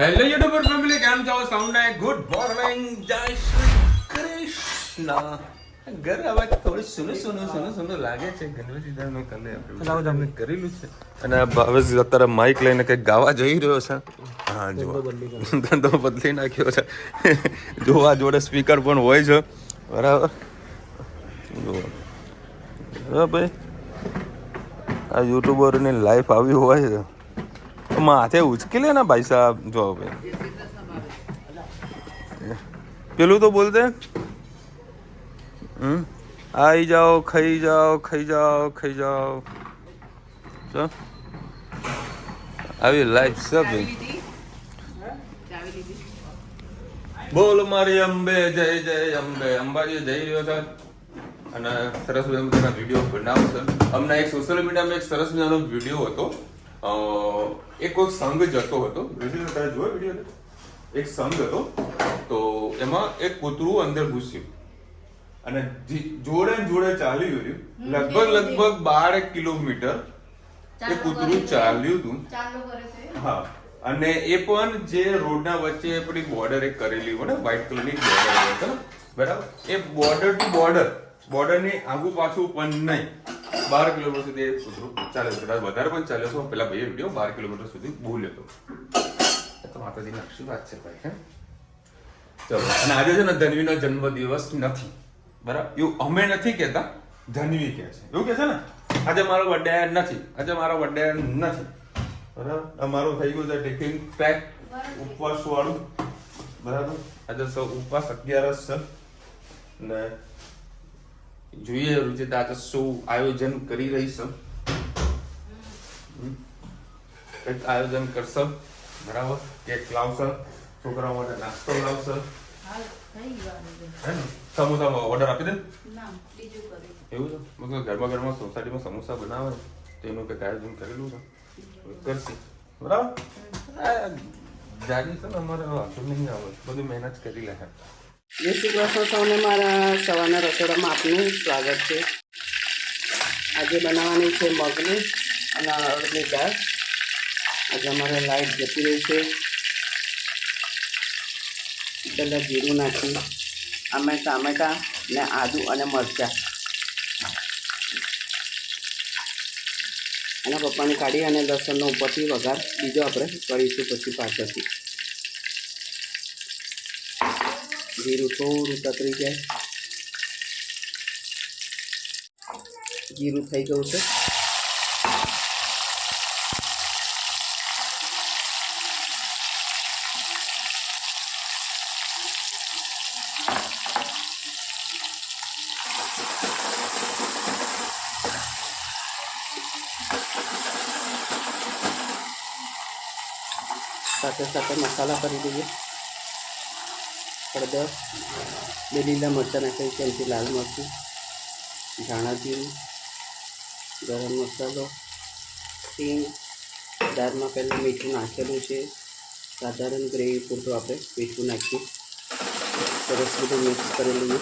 Hello YouTuber family, કેમ છો? Sound આય good morning, જય શ્રી કૃષ્ણ. ઘર અવાજ થોડું સુનું લાગે છે. ગણપતિદાન કાલે આપણે કરેલું છે અને ભાવેશ અત્યારે માઇક લઈને કંઈક ગાવા જઈ રહ્યો છે. હા, જો ધંધો બદલી નાખ્યો છે. જોવા જોડે સ્પીકર પણ હોય છે, બરાબર. જો ભાઈ, આ યુટ્યુબરની લાઈફ આવી હોય છે. માથે ઉચકી લે ને ભાઈ સાહેબ. જો ભાઈ, પેલું તો બોલતે આઈ જાઓ, ખાઈ જાઓ, ખાઈ જાઓ, ખાઈ જાઓ. આવી લાઈફ છે ભાઈ. બોલ મારી અંબે, જય જય અંબે. અંબાજી જઈ રહ્યો છે અને સરસ મજાનો વિડીયો બનાવશે. હમણાં એક સોશિયલ મીડિયામાં એક સરસ મજાનો વિડીયો હતો. એક કોઈ સંઘ જતો હતો. જોયો વિડીયો? એક સંઘ હતો, તો એમાં એક કૂતરું અંદર ઘૂસ્યું અને જોડે જોડે ચાલી ગયું. લગભગ 12 કિલોમીટર એ કૂતરું ચાલ્યું હતું. હા, અને એ પણ જે રોડના વચ્ચે પેલી બોર્ડર એક કરેલી હોય ને, વ્હાઈટ કલરની બોર્ડર હોય, બરાબર. એ બોર્ડર ટુ બોર્ડરની આગુ પાછું પણ નહીં, 12 કિલોમીટર સુધી એ કૂતરું ચાલે છે. કદાચ વધારે પણ ચાલ્યો છો. પેલા ભાઈએ વિડીયો 12 કિલોમીટર સુધી બોલ્યો હતો. તો માતાજીની આશીર્વાદ છે ભાઈ. હે, ચલો. અને આજે છે ને ધન્વીનો જન્મદિવસ નથી, બરાબર. એવું અમે નથી કહેતા, ધન્વી કહે છે. એવું કહે છે ને, આજે મારો બર્થડે નથી, આજે મારો બર્થડે નથી, બરાબર. અમારું થઈ ગયું છે ટિફિન પેક ઉપવાસ વાળું, બરાબર. આજે ઉપવાસ 11 છે ને જોઈએ રુચિતા આજે શું આયોજન કરી રહી છે. કંઈક આયોજન કરશે, બરાબર. કેક લાવશે, છોકરાઓ માટે નાસ્તો લાવશે. સમોસા ઓર્ડર આપી દે. એવું છે? ઘરમાં સોસાયટીમાં સમોસા બનાવે તો એનું કંઈક આયોજન કરેલું છે, કરશે, બરાબર. જાગી છે ને, અમારે વાંધો નહીં આવે, બધું મહેનત કરી લે. જય શ્રી કૃષ્ણ. સૌને મારા સવારના રસોડામાં આપનું સ્વાગત છે. આજે બનાવવાની છે મગની અને અડદની દાળ. આજે અમારે લાઈટ જતી રહી છે. પહેલાં જીરું નાખી, આમાં ટામેટાં ને આદુ અને મરચાં અને પપ્પાની કાઢી અને લસણનો ઉપરથી વઘાર બીજો આપણે કરીશું પછી પાછળથી. જીરું થોડું તતરી જાય, જીરું થઈ ગયું છે. સાથે સાથે મસાલા કરી દઈએ. હળદર, 2 લીલા મરચાં નાખીએ છીએ, એમથી લાલ મરચું, ધાણા જીરું, ગરમ મસાલો, હિંગ. દાળમાં પહેલાં મીઠું નાખેલું છે. સાધારણ ગ્રેવી પૂરતું આપણે મીઠું નાખીએ. સરસ બધું મિક્સ કરી લઈએ.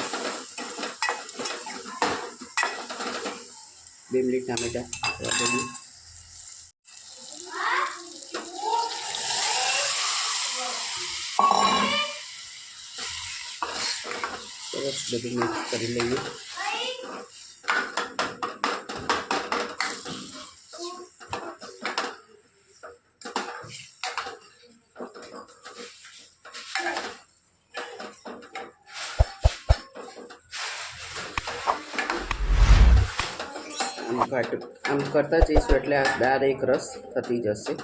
2 મિનિટ ટામેટાં રાખીએ. સરસ બધું મિક્સ કરી લઈએ. આમ કરતા જઈશું એટલે આ દાળ એક રસ થતી જશે.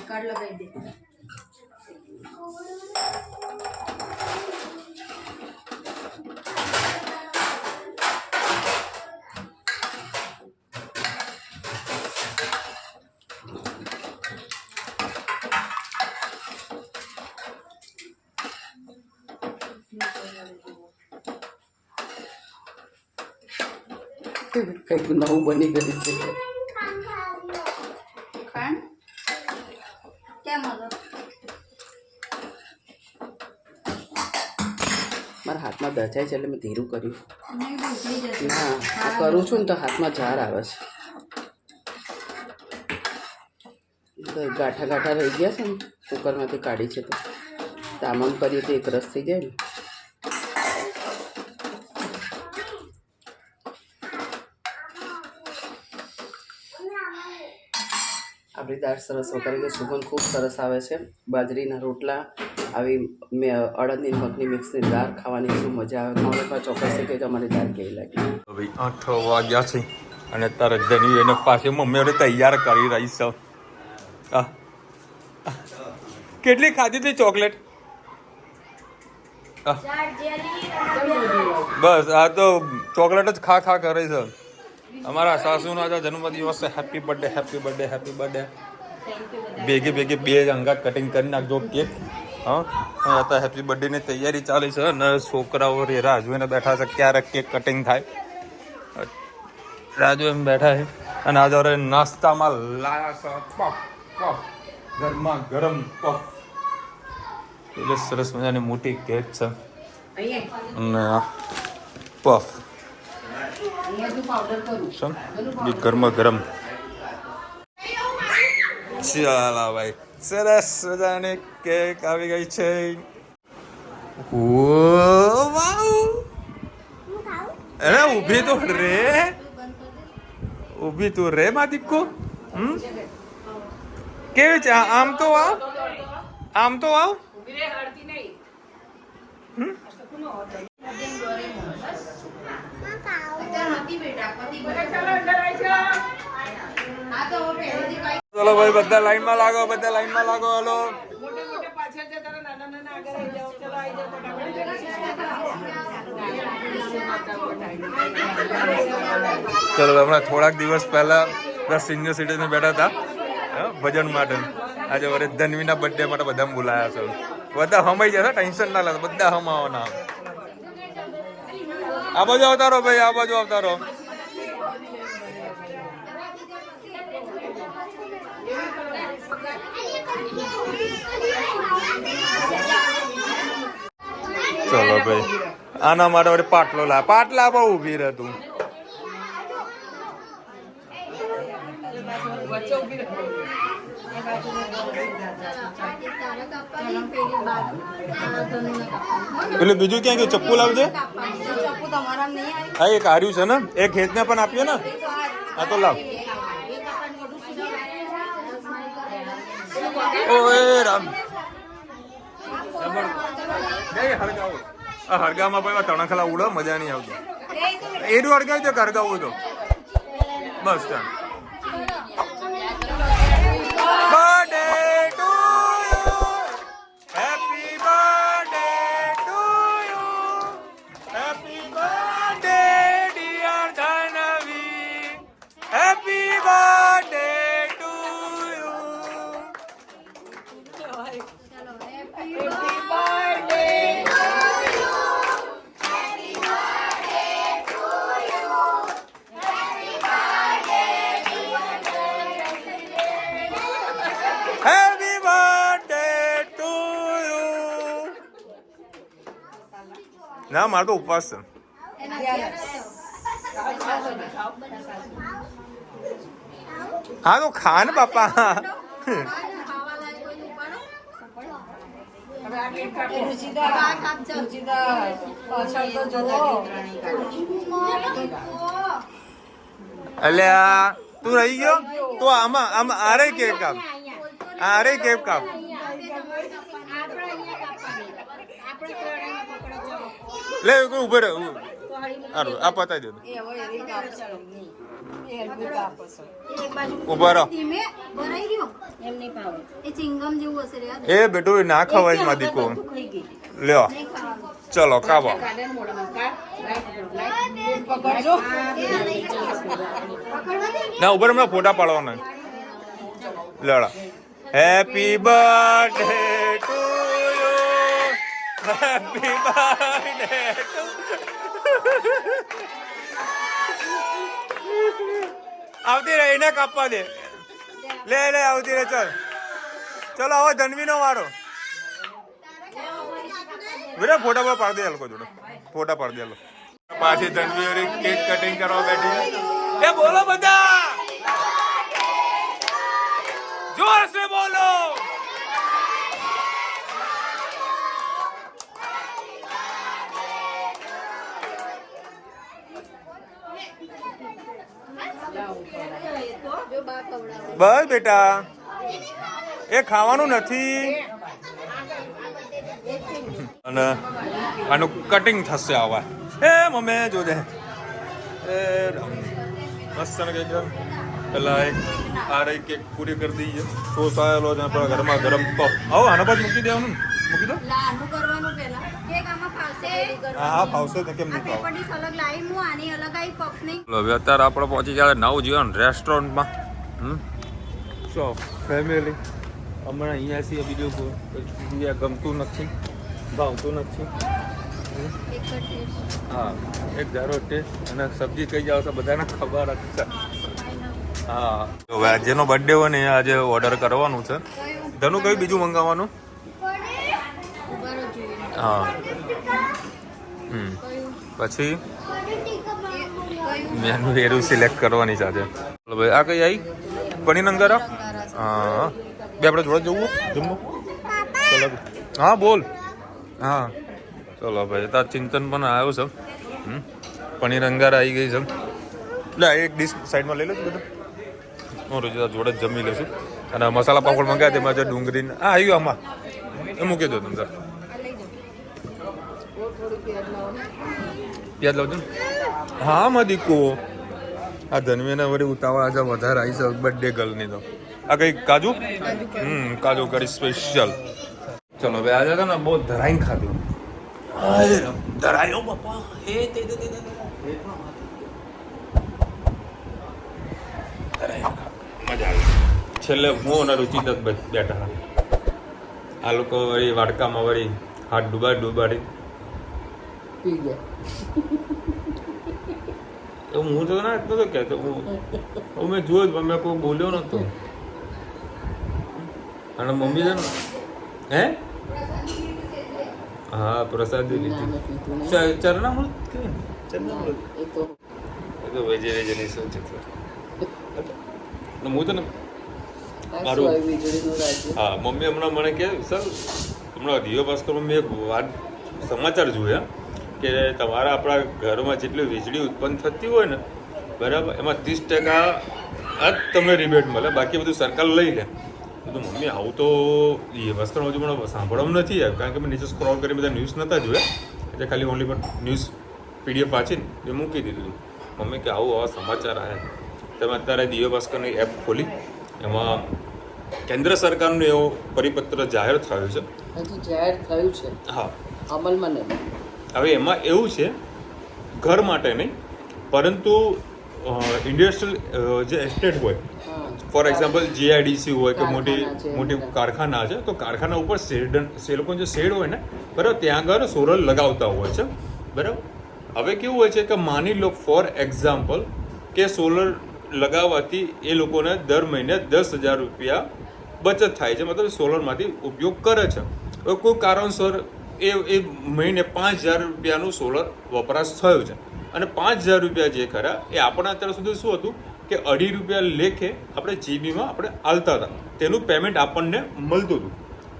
કાર્ડ લગાવી દે. કંઈક નવું બની ગયું છે. કેમ હતો મારા હાથમાં દચાય છે એટલે મેં ધીરું કર્યું. નહીં બહુ થઈ જશે ના આ કરું છું ને તો હાથમાં ઝાર આવે છે. તો ગાંઠા ગાંઠા રહી ગયા છે ને કુકરમાંથી કાઢી છે તો આમ કરીએ તો એક રસ થઈ જાય ને. આપણી દાળ સરસ વઘારી ગઈ. સુગંધ ખૂબ સરસ આવે છે. બાજરીના રોટલા આવી અડદની મગની મિક્સની દાળ ખાવાની શું મજા આવે. ખાવાની ચોક્કસથી કહેજો અમારી દાળ કેવી લાગી. ભાઈ 8 વાગ્યા છે અને તારે ધની એને પાસે મમ્મી તૈયાર કરી રહી છે. કેટલી ખાધી હતી ચોકલેટ? બસ આ તો ચોકલેટ જ ખા ખા કરે છે. અમારા સાસુનો આજે જન્મદિવસ છે. Happy birthday happy birthday happy birthday. ભેગી બે અંગા કટિંગ કરી નાખજો કેક. હા અત્યારે હેપી બર્થડેની તૈયારી ચાલે છે અને છોકરાઓ રાહ જોઈને બેઠા છે ક્યારે કેક કટિંગ થાય. રાહ જોઈને બેઠા છે અને આજે હવે નાસ્તામાં લાયા છે પફ પફ ગરમા ગરમ પફ. એટલે સરસ મજાની મોટી કેક છે અને પફ ગરમા ગરમ. ચાલો ભાઈ સરસ મજાની કેક આવી ગઈ છે. અરે ઊભી તો રે માં દીકુ. કેવી છે? આમ તો આવ ચલો ભાઈ બધા લાઈનમાં લાગો હલો. ચલો હમણાં થોડાક દિવસ પહેલા સિનિયર સિટીઝન બેઠા હતા ભજન માટે. આજે વરે ધનવીના બર્થડે માટે બધા બોલાયા છે. બધા હમાઈ જશે, ટેન્શન ના લાગે, બધા હમાવાના. આ બાજુ આવતા રહો ભાઈ, આ બાજુ આવતા રહો. ચલો ભાઈ આના માટે વળી પાટલા બહુ ઊભી રહે તું. પેલું બીજું ક્યાં ગયું? ચપ્પુ લાવજે. હા એક હાર્યું છે ને, એક ખેતને પણ આપ્યો ને. હા તો લાવ. ઓએ રામ હળગામાં ભાઈ તણખલા ઉડો, મજા નહીં આવતી. એનું હળગાવી દે હળગાવું તો બસ. ચાલ ના મારે તો ઉપવાસ છે. હા તો ખા ને બાપા. અલ્યા તું રહી ગયો તો આમાં આરે કેક કાપ, આરે કેક કાપ. લે ઉભો રહે. સારું આ પતાવી દે. ઉભા રહો. એ બેટું ના ખવાય માં દીકો. લ્યો ચલો ખાવો. ના ઉપર હમણાં ફોટા પાડવાના. લડા. Happy birthday to you, happy birthday to. આવતી રહે એને કાપવા દે. લે આવતી રહે. ચાલ ચલો હવે ધનવીનો વારો. વીરે ફોટા પાડી દે લોકો જોડે. ફોટા પાડી દે. પાછી ધનવી કેક કટિંગ કરવા બેઠી. એ બોલો બધા, જોર સે બોલો. બસ બેટા, એ ખાવાનું નથી. અને આનું કટિંગ થશે. આવા એ મમ્મી જોજે. એ મસ્ત ને કેક પેલા એક આ રહી કેક પૂરી કરી દઈએ. સોસ આવેલો છે આપણા ઘરમાં ગરમ. તો આવો આના બાદ મૂકી દેવાનું. મૂકી દો. લાડુ કરવાનું પહેલા કેક આમાં ફાવશે હા ફાવશે ને કેમ નહીં ફાવ. પેપર ડીશ અલગ લાવી હું આની અલગ આવી પફની. હવે અત્યારે આપણે પહોંચી ગયા નવ જીવન રેસ્ટોરન્ટમાં. સો ફેમિલી હમણાં અહીંયા છીએ. બીજું બીજા ગમતું નથી, ભાવતું નથી. એક જ ટેસ્ટ. હા એક ધારો ટેસ્ટ. અને સબ્જી કઈ જાવ તો બધાને ખબર જ છે. હા હવે જેનો બર્થડે હોય ને આજે ઓર્ડર કરવાનું છે. ધનું કયું બીજું મંગાવવાનું? ઉભારો જોઈએ. હા પછી મેનુ એરું સિલેક્ટ કરવાની સાથે. ભાઈ આ કઈ આવી પનીર અંગારા. હા બે આપણે જોડે જવું જમવું. ચલો હા બોલ. હા ચલો ભાઈ તાર ચિંતન પણ આવ્યો છે. પનીર અંગારા આવી ગઈ છે. એટલે એક ડીશ સાઈડમાં લઈ લો બધું. હું રોજ જોડે જ જમી લઈશું. અને મસાલા પાપડ મંગાવ્યા તેમાં જે ડુંગળી હા આવ્યું આમાં એ મૂકી દો અંદર. પ્યાજ લાવજો ને. હા માં દીકો આ ધનવીને વળી ઉતાવળ આજે વધારે આવી છે બર્થડે ગર્લની. તો આ કઈ કાજુ કાજુ કરી સ્પેશિયલ. ચલો ભાઈ આજે છે ને બહુ ધરાઈને ખાધું. ધરાયો બાપા. મજા આવી. છેલ્લે હું અને રુચિ તક બેઠા. આ લોકો વળી વાડકામાં વળી હાથ ડૂબાડી પી ગયા. હું તો ના નતો કહેતો. હું મેં જોયું પણ મેં કોઈ બોલ્યો નતો. અને મમ્મી છે ને હે હા પ્રસાદી લીધી. ચરણામૃત કે ચરણામૃત એ તો એ તો વેજેની શું છે. હું તો ને મારું વીજળીનું રાજ્ય. હા મમ્મી હમણાં મને કહે સર હમણાં દિવ્ય ભાસ્કરમાં મેં એક વાત સમાચાર જોયા કે તમારા આપણા ઘરમાં જેટલી વીજળી ઉત્પન્ન થતી હોય ને બરાબર એમાં 30% જ તમને રિબેટ મળે. બાકી બધું સરકાર લઈ લે. તો મમ્મી આવું તો એ ભાસ્કરમાં હજુ મને સાંભળવામાં નથી આવ્યું. કારણ કે મેં નીચે સ્ક્રોલ કરી બધા ન્યૂઝ નહોતા જોયા. એટલે ખાલી ઓનલી પણ ન્યૂઝ PDF વાંચીને એ મૂકી દીધું. મમ્મી કે આવા સમાચાર આવ્યા. તમે અત્યારે દિવ્ય ભાસ્કરની એપ ખોલી એમાં કેન્દ્ર સરકારનું એવો પરિપત્ર જાહેર થયો છે. હજી જાહેર થયું છે. હા અમલમાં નહીં. હવે એમાં એવું છે ઘર માટે નહીં પરંતુ ઇન્ડસ્ટ્રીયલ જે એસ્ટેટ હોય ફોર એક્ઝામ્પલ GIDC હોય કે મોટી કારખાના છે તો કારખાના ઉપર એ લોકો જે શેડ હોય ને બરાબર ત્યાં આગળ સોલર લગાવતા હોય છે બરાબર. હવે કેવું હોય છે કે માની લો ફોર એક્ઝામ્પલ કે સોલર લગાવવાથી એ લોકોને દર મહિને 10,000 રૂપિયા બચત થાય છે. મતલબ સોલરમાંથી ઉપયોગ કરે છે. હવે કોઈ કારણસર એ મહિને 5,000 રૂપિયાનું સોલર વપરાશ થયો છે. અને 5,000 રૂપિયા જે ખરા એ આપણા અત્યાર સુધી શું હતું કે 2.5 રૂપિયા લેખે આપણે GBમાં આપણે આલતા હતા. તેનું પેમેન્ટ આપણને મળતું હતું.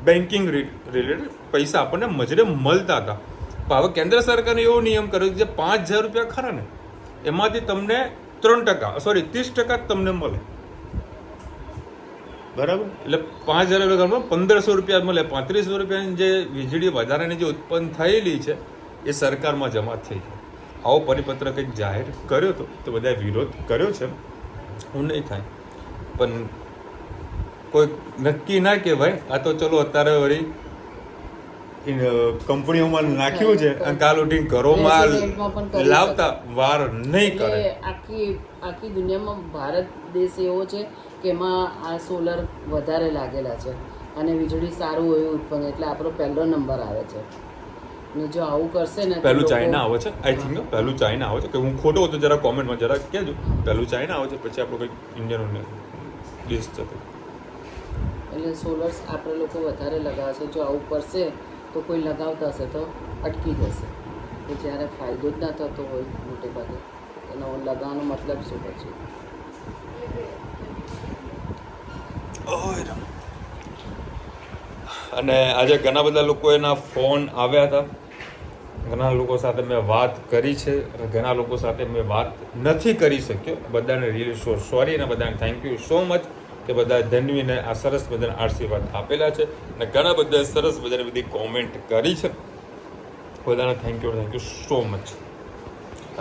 બેન્કિંગ રિલેટેડ પૈસા આપણને મજરે મળતા હતા. પણ હવે કેન્દ્ર સરકારે એવો નિયમ કર્યો કે જે 5,000 રૂપિયા ખરા ને એમાંથી તમને 30% જ તમને મળે બરાબર. એટલે 5,000 રૂપિયા 1,500 રૂપિયા મળે. 3500 રૂપિયાની જે વીજળી વધારાની જે ઉત્પન્ન થયેલી છે એ સરકારમાં જમા થઈ છે. આવો પરિપત્ર કંઈક જાહેર કર્યો હતો તો બધાએ વિરોધ કર્યો છે. હું નહીં થાય પણ કોઈ નક્કી ના કહેવાય. આ તો ચલો અત્યારે વળી કંપનીઓમાં નાખ્યું છે અને કાલ ઉઠીને ઘરોમાં લાવતા વાર નહીં કરે. આખી દુનિયામાં ભારત દેશ એવો છે કે એમાં આ સોલર વધારે લાગેલા છે અને વીજળી સારું હોય ઉત્પન્ન એટલે આપણો પહેલો નંબર આવે છે. ને જો આવું કરશે ને પહેલું ચાઇના આવે છે. આઈ થિંક પહેલું ચાઇના આવે છે. કે હું ખોટો હતો જરા કોમેન્ટમાં જરા કહેજો. પહેલું ચાઇના આવે છે પછી આપણું કંઈક ઇન્ડિયન ડિશ છે. એટલે સોલર્સ આપણે લોકો વધારે લગાવે છે. જો આવું પડશે તો કોઈ લગાવતા હશે તો અટકી જશે. તો જ્યારે ફાયદો જ ના થતો હોય મોટે ભાગે એનો લગાવવાનો મતલબ શું પછી? અને આજે ઘણા બધા લોકો એના ફોન આવ્યા હતા, ઘણા લોકો સાથે મેં વાત કરી છે અને ઘણા લોકો સાથે મેં વાત નથી કરી શક્યો. બધાને રિયલી સોરી અને બધાને થેન્ક યુ સો મચ કે બધા ધન્વીને આ સરસ બધાને આશીર્વાદ આપેલા છે અને ઘણા બધા સરસ બધાને બધી કોમેન્ટ કરી છે. બધાને થેન્ક યુ સો મચ.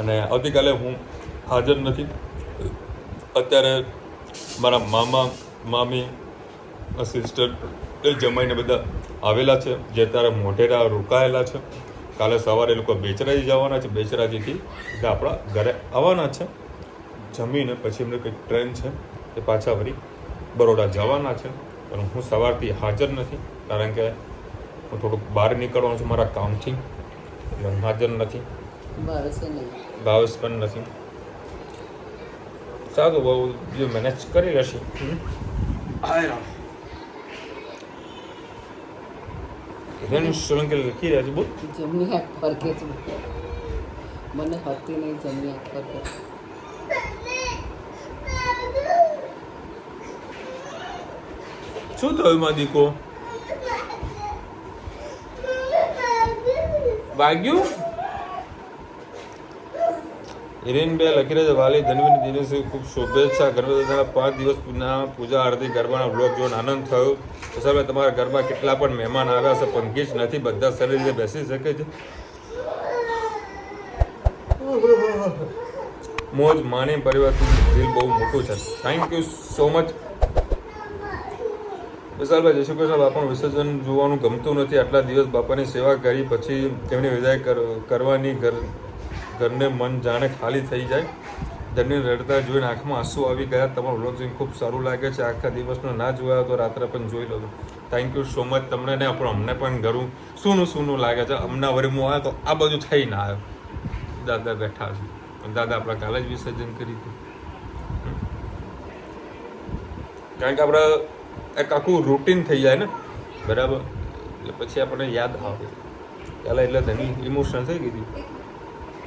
અને આવતીકાલે હું હાજર નથી. અત્યારે મારા મામા મામી સિસ્ટર જમાઈને બધા આવેલા છે જે અત્યારે મોઢેરા રોકાયેલા છે. કાલે સવારે એ લોકો બેચરાજી જવાના છે, બેચરાજીથી એટલે આપણા ઘરે આવવાના છે. જમીને પછી એમને કંઈક ટ્રેન છે એ પાછા વળી બરોડા જવાના છે. પણ હું સવારથી હાજર નથી કારણ કે હું થોડુંક બહાર નીકળવાનું છું મારા કામથી, એટલે હું હાજર નથી. ભાવેશ પણ નથી. સારું, બહુ જો મેનેજ કરી લેશે. સોલંકી લખી રહ્યા છે બહુ જમની આંખ ફરકે છે, મને હતી નહીં જમની આંખ ફરકે. શું થયું માં દીકો? વાગ્યું? હિરેનભાઈ લખી રહ્યા છે વાલી ધન્વીની દિવસે ખૂબ શુભેચ્છા. ગણપતિ દાદાના 5 દિવસના પૂજા આરતી ગરબાના બ્લોગ જોઈને આનંદ થયો. સાહેબ તમારા ઘરમાં કેટલા પણ મહેમાન આવ્યા છે પણ ગીચ નથી, બધા સારી રીતે બેસી શકે છે. મોજ માની પરિવારથી દિલ બહુ મોટું છે. Thank you so much. વિશાલભાઈ જય શ્રી કૃષ્ણ. બાપાનું વિસર્જન જોવાનું ગમતું નથી. આટલા દિવસ બાપાની સેવા કરી પછી તેમની વિદાય કરવાની ઘરને મન જાણે ખાલી થઈ જાય. ધન્ય રડતા જોઈને આંખમાં આંસુ આવી ગયા. તમારો વ્લોગ જોઈને ખૂબ સારું લાગે છે. આખા દિવસનો ના જોયા તો રાત્રે પણ જોઈ લો. Thank you so much. તમને ને અમને પણ ઘરું સૂનું લાગે છે. હમણાં વરે હું આવ્યો તો આ બધું થઈ ના આવ્યો. દાદા બેઠા છે. દાદા આપણે કાલે જ વિસર્જન કરી હતું કારણ કે આપણે એક આખું રૂટીન થઈ જાય ને, બરાબર, એટલે પછી આપણને યાદ આવે. પહેલાં એટલે ધની ઇમોશનલ થઈ ગઈ હતી.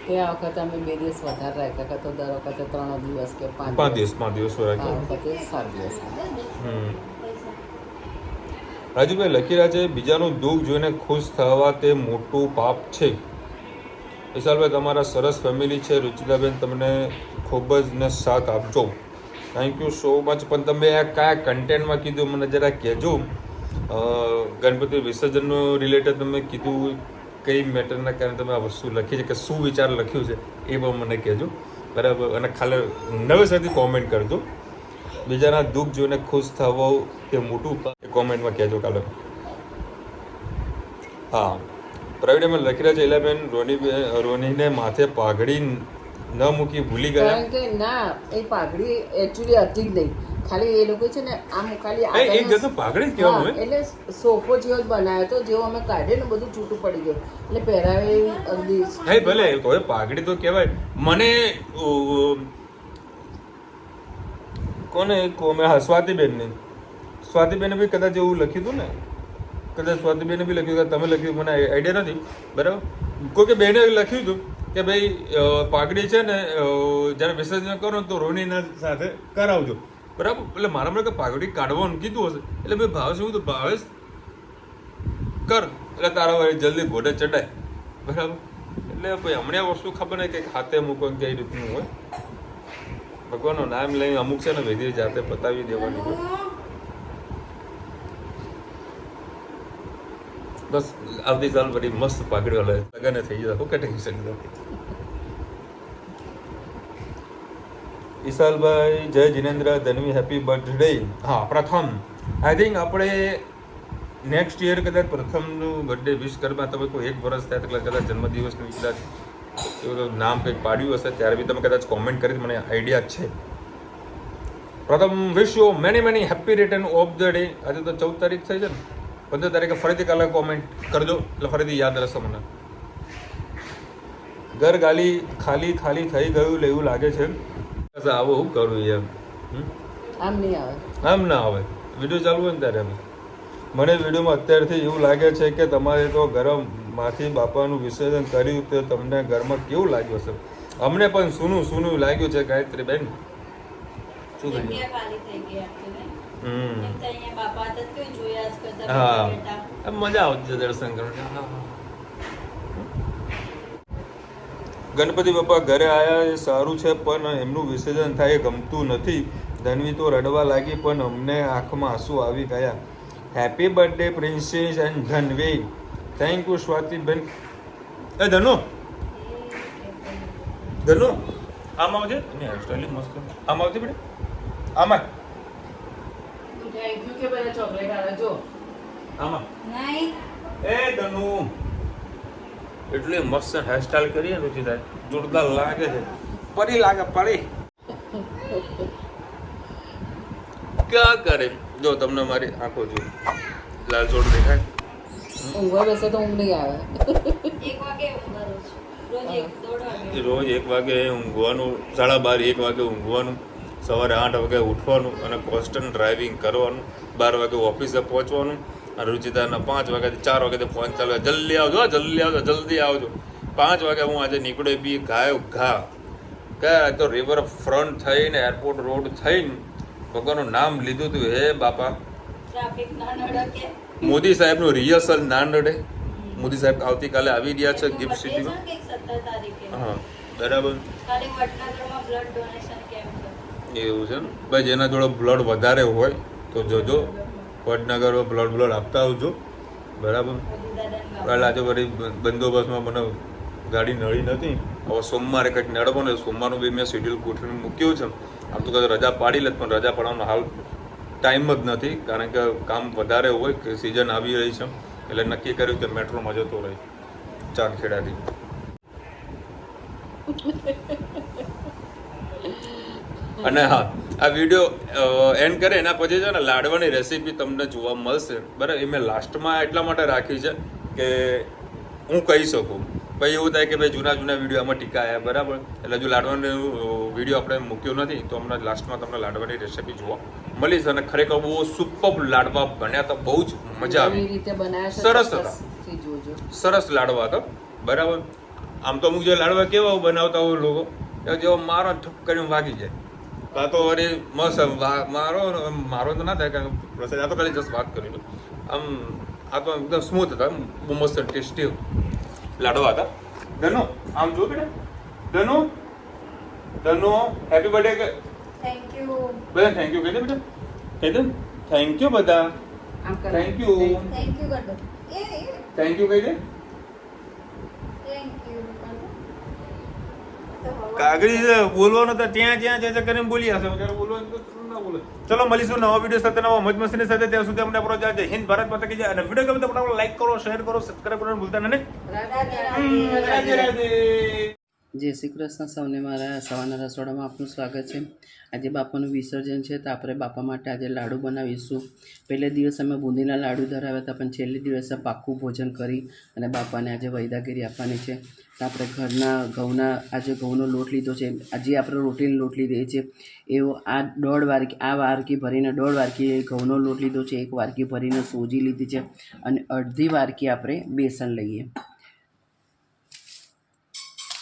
તે આ વખતે અમે 2 દિવસ વધારે રાખ્યા તો દર વખતે 3 દિવસ કે 5 દિવસ રાખ્યા. આ વખતે 7 દિવસ. રાજુભાઈ લખી રહ્યા છે બીજાનું દુઃખ જોઈને ખુશ થવા તે મોટું પાપ છે. વિશાલભાઈ તમારા સરસ ફેમિલી છે. રુચિતાબેન તમને ખૂબ જ ને સાથ આપજો. Thank you so much. પણ તમે આ કયા કન્ટેન્ટમાં કીધું મને જરા કહેજો. ગણપતિ વિસર્જનનું રિલેટેડ તમે કીધું, કઈ મેટરના કારણે તમે આ વસ્તુ લખી છે કે શું વિચાર લખ્યું છે એ પણ મને કહેજો, બરાબર. અને ખાલી નવેસરથી કોમેન્ટ કરજો. બીજાના દુઃખ જોઈને ખુશ થવો તે મોટું કોમેન્ટમાં કહેજો કાલે. હા, પ્રવીણમાં લખી રહ્યા છે ઇલાબેન રોનીને માથે પાઘડી ન મૂકી ભૂલી ગયા. કારણ કે ના, એ પાઘડી એકચ્યુઅલી હતી જ નહીં. ખાલી એ લોકો છે ને આમ ખાલી એક જતો પાઘડી જ કહેવાનું હોય. એટલે સોફો જેવો જ બનાવ્યો તો જેવો અમે કાઢીએ ને બધું છૂટું પડી ગયું એટલે પહેરાવે અગદી. હા ભલે તો પાઘડી તો કહેવાય. મને કોને સ્વાતિબેને બી કદાચ એવું લખ્યું હતું ને, કદાચ સ્વાતિબેને બી લખ્યું, તમે લખ્યું, મને આઈડિયા નથી, બરાબર. કોઈ કે બેને લખ્યું હતું કે ભાઈ પાઘડી છે ને જ્યારે વિસર્જન કરો તો રોનીના સાથે કરાવજો, બરાબર. એટલે મારા મને કે પાઘડી કાઢવાનું કીધું હશે એટલે મેં ભાવેશ એવું તો ભાવેશ કર એટલે તારા વાળી જલ્દી ઘોડે ચડાય, બરાબર. એટલે ભાઈ હમણાં વસ્તુ ખબર નહીં કે હાથે મૂકો કઈ રીતનું હોય. ભગવાનનું નામ લઈને અમુક છે ને વિધિ જાતે પતાવી દેવાની હોય. બસ આવતી સાલ બધી મસ્ત પાઘડીઓ લગને થઈ જાય. હું કે ટેન્શન નથી. વિશાલભાઈ જય જિનેન્દ્ર ધનવી હેપી બર્થડે. હા, પ્રથમ આઈ થિંક આપણે નેક્સ્ટ યર કદાચ પ્રથમનું બર્થડે વિશ કરવા તમે કોઈ 1 વર્ષ થાય એટલે કદાચ જન્મદિવસનું કદાચ નામ કંઈક પાડ્યું હશે ત્યારે બી તમે કદાચ કોમેન્ટ કરી, મને આઈડિયા છે. પ્રથમ wish you many happy return of the day. આજે તો 14 તારીખ થઈ છે ને, 15 તારીખે ફરીથી કાલે કોમેન્ટ કરજો એટલે ફરીથી યાદ રહેશે મને. ઘર ખાલી થઈ ગયું એવું લાગે છે. આવું હું કરું યાર, આમ નહીં આવે, આમ ના આવે. વિડીયો ચાલુ હોય ને ત્યારે અમે મને વિડીયોમાં અત્યારથી એવું લાગે છે કે તમારે તો ઘરમાંથી બાપાનું વિસર્જન કર્યું તો તમને ઘરમાં કેવું લાગ્યું હશે. અમને પણ સૂનું સૂનું લાગ્યું છે ગાયત્રી બેન. શું કહીએ? જગ્યા ખાલી થઈ ગઈ આખી ને. હમ એમ તો અહીંયા બાપા હતા તો કોઈ જોયા જ કરતા હા બેઠા. આમ મજા આવતી છે દર્શન કરવાની. ગણપતિ બાપા ઘરે આવ્યા એ સારું છે, પણ એમનું વિસર્જન થાય એ ગમતું નથી. ધનવી તો રડવા લાગી, પણ અમને આંખમાં આંસુ આવી ગયા. Happy birthday princess and Dhanvi. Thank you સ્વાતિબેન. એ ધનુ ધનુ આમ આવજે. એની હેરસ્ટાઈલ મસ્ત. આમ આવજે બેટા. આમાં આમાં નહીં એ ધનુ એટલી મસ્ત હેરસ્ટાઈલ કરીએ રુચિતા, જોરદાર લાગે છે. પરી લાગે પરી. ક્યાં કરે જો તમને મારી આંખો જો લાલ જોડ દેખાય. ઊંઘવા બેસે તો ઊંઘ નહીં આવે. 1 વાગે ઊંઘવાનું છે. રોજ 1-1.5 વાગે. રોજ 1 વાગે ઊંઘવાનું, 12:30 1 વાગે ઊંઘવાનું, સવારે 8 વાગે ઉઠવાનું અને કોન્સ્ટન્ટ ડ્રાઇવિંગ કરવાનું. 12 વાગે ઓફિસે પહોંચવાનું અને રુચિતાના 5 વાગ્યાથી 4 વાગ્યાથી ફોન ચાલુ, જલ્દી આવજો જલ્દી આવજો જલ્દી આવજો. 5 વાગે હું આજે નીકળ્યો બી ગાયો ઘા કે તો રિવર ફ્રન્ટ થઈને એરપોર્ટ રોડ થઈને ભગવાનનું નામ લીધું હતું. હે બાપા ટ્રાફિક ના નડકે. મોદી સાહેબનું રિહર્સલ ના નડે. મોદી સાહેબ આવતીકાલે આવી રહ્યા છે ગિફ્ટ સિટીમાં. 17 તારીખે. હા બરાબર. કાલે વડનગરમાં બ્લડ ડોનેશન કેમ્પ છે. એવું છે ને ભાઈ, જેના જોડે બ્લડ વધારે હોય તો જોજો વડનગરમાં બ્લડ આપતા આવજો. બરાબર. કાલે આજે વળી બંદોબસ્તમાં મને ગાડી નળી નથી. હવે સોમવારે કંઈક નડવો ને સોમવારનું બી મેં શેડ્યુલ ગોઠવીને મૂક્યું છે. આમ તો કદાચ રજા પાડી લે, પણ રજા પાડવાનો હાલ ટાઈમ જ નથી, કારણ કે કામ વધારે હોય કે સિઝન આવી રહી છે. એટલે નક્કી કર્યું કે મેટ્રોમાં જતો રહી ચાંદખેડાથી. અને હા, આ વિડીયો એન્ડ કરે એના પછી છે ને લાડવાની રેસીપી તમને જોવા મળશે. બરાબર. એ મેં લાસ્ટમાં એટલા માટે રાખી છે કે હું કહી શકું. ભાઈ એવું થાય કે ભાઈ જૂના વિડીયો આમાં ટીકા આવ્યા. બરાબર. એટલે જો લાડવાનો વિડીયો આપણે મૂક્યો નથી તો હમણાં લાસ્ટમાં તમને લાડવાની રેસીપી જોવા મળી છે. અને ખરેખર બહુ સુપર લાડવા બન્યા હતા, બહુ જ મજા આવી. સરસ હતા, સરસ લાડવા હતા. બરાબર. આમ તો અમુક જે લાડવા કેવા બનાવતા હોય લોકો, જેવો મારો ઠપ કરીને વાગી જાય. કાં તો વળી મસ્ત મારો તો ના થાય, કારણ કે આ તો ખાલી જસ્ટ વાત કરી લો. આમ આ તો એકદમ સ્મૂથ હતા, બહુ મસ્ત ટેસ્ટી લાડવા હતા. ધનુ આમ જો બેટા, ધનુ હેપી બર્થડે. Thank you. બધા થેન્ક યુ કહી દે બેટા, કહી દે થેન્ક યુ બધા. થેન્ક યુ થેન્ક યુ કર દો. થેન્ક યુ કહી દે. થેન્ક યુ કર દો. કાગડી બોલવાનો તો ત્યાં કરીને બોલી હશે. ત્યારે બોલવાનું તો ના બોલે. ચલો મળીશું નવા વિડીયો સાથે, નવા મોજ મસ્તીની સાથે. ત્યાં સુધી અમને આપણો જય હિન્દ, ભારત માતા કી જય. અને વિડીયો ગમે તો ફટાફટ લાઈક કરો, શેર કરો, સબસ્ક્રાઇબ કરવાનું ભૂલતા નહીં. રાધે રાધે. જય શ્રી કૃષ્ણ સૌને. મારા સવારના રસોડામાં આપનું સ્વાગત છે. આજે બાપાનું વિસર્જન છે તો આપણે બાપા માટે આજે લાડુ બનાવીશું. પહેલે દિવસ અમે બુંદીના લાડુ ધરાવ્યા હતા, પણ છેલ્લે દિવસે પાક્કું ભોજન કરી અને બાપાને આજે વૈદાગીરી આપવાની છે. તો આપણે ઘઉંનો લોટ લીધો છે. આજે આપણે રોટીનો લોટ લીધો છે એવો આ વારકી ભરીને 1.5 વારકી ઘઉંનો લોટ લીધો છે. 1 વારકી ભરીને સોજી લીધી છે અને અડધી વારકી આપણે બેસન લઈએ.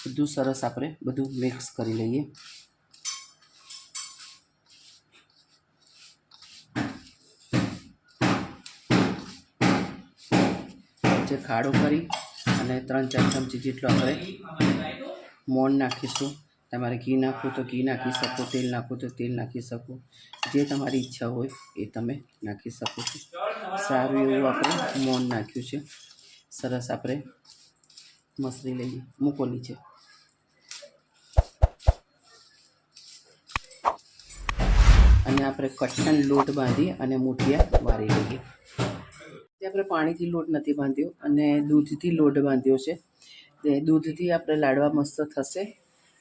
બધું સરસ આપણે બધું મિક્સ કરી લઈએ. જે ખાડો કરી અને 3-4 ચમચી જેટલો આપણે મોણ નાખીશું. તમારે ઘી નાખવું તો ઘી નાખી શકો, તેલ નાખવું તો તેલ નાખી શકો, જે તમારી ઈચ્છા હોય એ તમે નાખી શકો છો. સારું એવું આપણે મોણ નાખ્યું છે. સરસ આપણે મસળી લઈએ, મૂકોલી છે. અને આપણે કઠણ લોટ બાંધી અને મુઠિયા વારી લઈએ. આપણે પાણીથી લોટ નથી બાંધ્યો અને દૂધથી લોટ બાંધ્યો છે. તે દૂધથી આપણે લાડવા મસ્ત થશે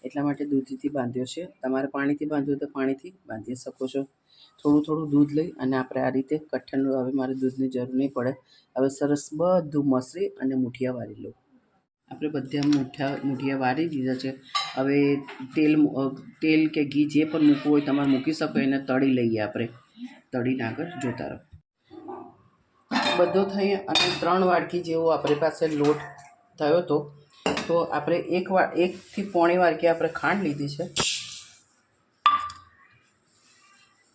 એટલા માટે દૂધથી બાંધ્યો છે. તમારે પાણીથી બાંધ્યો તો પાણીથી બાંધી શકો છો. થોડું દૂધ લઈ અને આપણે આ રીતે કઠણ, હવે મારે દૂધની જરૂર નહીં પડે. હવે સરસ બધું મસળી અને મુઠિયા વારી લઉં. આપણે બધા મુઠિયા વારી દીધા છે. હવે તેલ કે ઘી જે પણ મૂકવું હોય તમારે મૂકી શકો. એને તળી લઈએ. આપણે તળીને આગળ જોતા રહો. બધો થઈ અને 3 વાડકી જેવો આપણી પાસે લોટ થયો હતો. તો આપણે 1 થી પોણી વાડકી આપણે ખાંડ લીધી છે.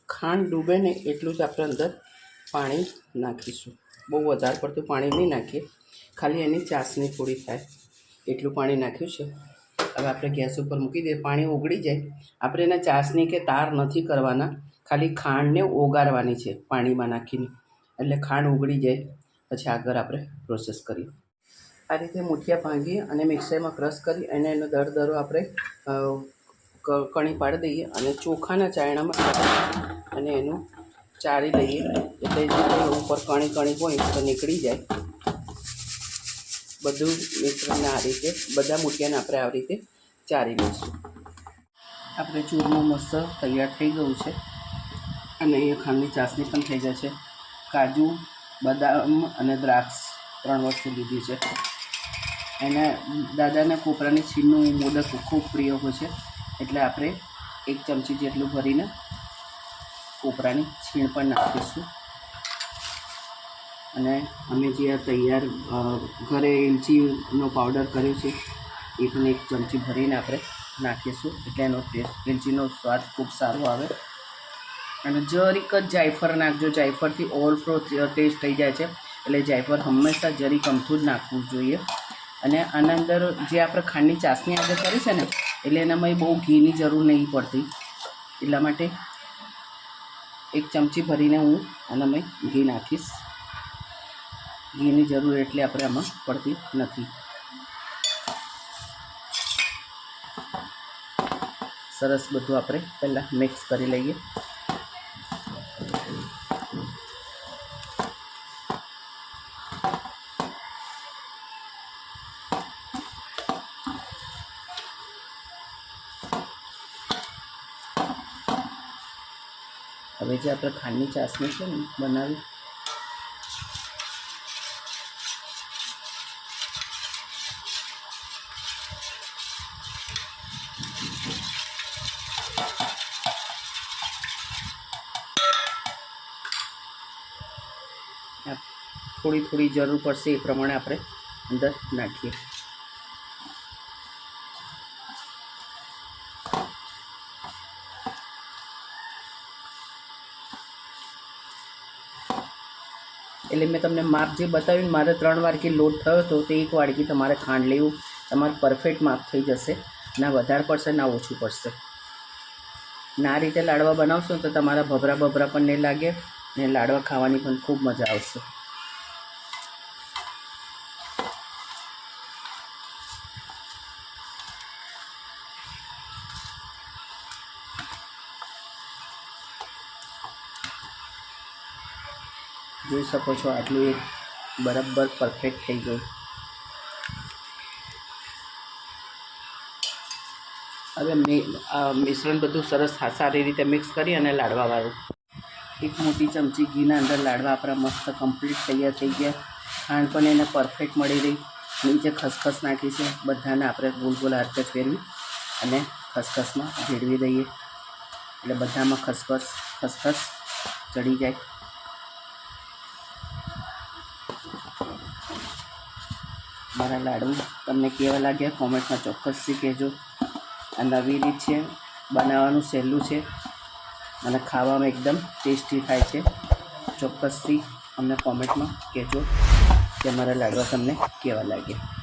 ખાંડ ડૂબે ને એટલું જ આપણે અંદર પાણી નાખીશું. બહુ વધારે પડતું પાણી નહીં નાખીએ, ખાલી એની ચાસણી થોડી થાય એટલું પાણી નાખ્યું છે. હવે આપણે ગેસ ઉપર મૂકી દઈએ. પાણી ઓગળી જાય. આપણે એને ચાસણી કે તાર નથી કરવાના, ખાલી ખાંડને ઓગાળવાની છે પાણીમાં નાખીને. એટલે ખાંડ ઓગળી જાય પછી આગળ આપણે પ્રોસેસ કરીએ. આ રીતે મૂઠિયા ભાંગી અને મિક્સરમાં ક્રશ કરી અને એનો દરદરો આપણે કણી પાડી દઈએ અને ચોખાના ચાયણામાં અને એનું ચારી લઈએ. એટલે જે ઉપર કણી હોય તો નીકળી જાય. બધું મિશ્રણને આ રીતે બધા મૂઠિયાને આપણે આ રીતે ચારી લઈશું. આપણે ચૂરમું મસ્ત તૈયાર થઈ ગયું છે અને અહીંયા ખાંડની ચાસણી પણ થઈ જશે. કાજુ, બદામ અને દ્રાક્ષ 3 વસ્તુ લીધી છે. એને દાદાના કોપરાની છીણનું મોદક ખૂબ પ્રિય હોય છે, એટલે આપણે 1 ચમચી જેટલું ભરીને કોપરાની છીણ પણ નાખીશું. અને અમે જે આ તૈયાર ઘરે એલચીનો પાવડર કર્યો છે એ પણ 1 ચમચી ભરીને આપણે નાખીશું. એટલે એનો ટેસ્ટ, એલચીનો સ્વાદ ખૂબ સારો આવે. અને જરીક જ જાયફળ નાખજો. જાયફળથી ઓવરફ્લો ટેસ્ટ થઈ જાય છે, એટલે જાયફળ હંમેશા જરીક અમથું જ નાખવું જોઈએ. અને આના અંદર જે આપણે ખાંડની ચાસણી આગળ કરી છે ને, એટલે એનામાં બહુ ઘીની જરૂર નહીં પડતી. એટલા માટે 1 ચમચી ભરીને હું આનામાં ઘી નાખીશ. ઘીની જરૂર એટલે આપણે આમાં પડતી નથી. સરસ બધું આપણે પહેલાં મિક્સ કરી લઈએ. હવે જે આપણે ખાંડની ચાસણી છે ને બનાવી, થોડી થોડી જરૂર પડશે એ પ્રમાણે આપણે અંદર નાખીએ. એટલે મેં તમને માપ જે બતાવ્યું, મારે 3 વાડકી લોટ થયો હતો તો 1 વાડકી તમારે ખાંડ લેવું. તમારે પરફેક્ટ માપ થઈ જશે. ના વધારે પડશે ના ઓછું પડશે. ના આ રીતે લાડવા બનાવશો તો તમારા ભભરા પણ નહીં લાગે અને લાડવા ખાવાની પણ ખૂબ મજા આવશે. જોઈ શકો છો આટલું એક બરાબર પરફેક્ટ થઈ ગયું. હવે મિશ્રણ બધું સરસ સારી રીતે મિક્સ કરી અને લાડવાવાળું 1 મોટી ચમચી ઘીના અંદર લાડવા આપણા મસ્ત કમ્પ્લીટ તૈયાર થઈ ગયા. ખાંડ પણ એને પરફેક્ટ મળી રહી. નીચે ખસખસ નાખી છે. બધાને આપણે ગોલ ગોલ હાથે ફેરવી અને ખસખસમાં ભેળવી દઈએ એટલે બધામાં ખસખસ ચડી જાય. મારા લાડુ તમને કેવા લાગ્યા કોમેન્ટમાં ચોક્કસથી કહેજો. આ નવી રીત છે, બનાવવાનું સહેલું છે અને ખાવામાં એકદમ ટેસ્ટી થાય છે. ચોક્કસથી અમને કોમેન્ટમાં કહેજો કે મારા લાડવા તમને કેવા લાગ્યા.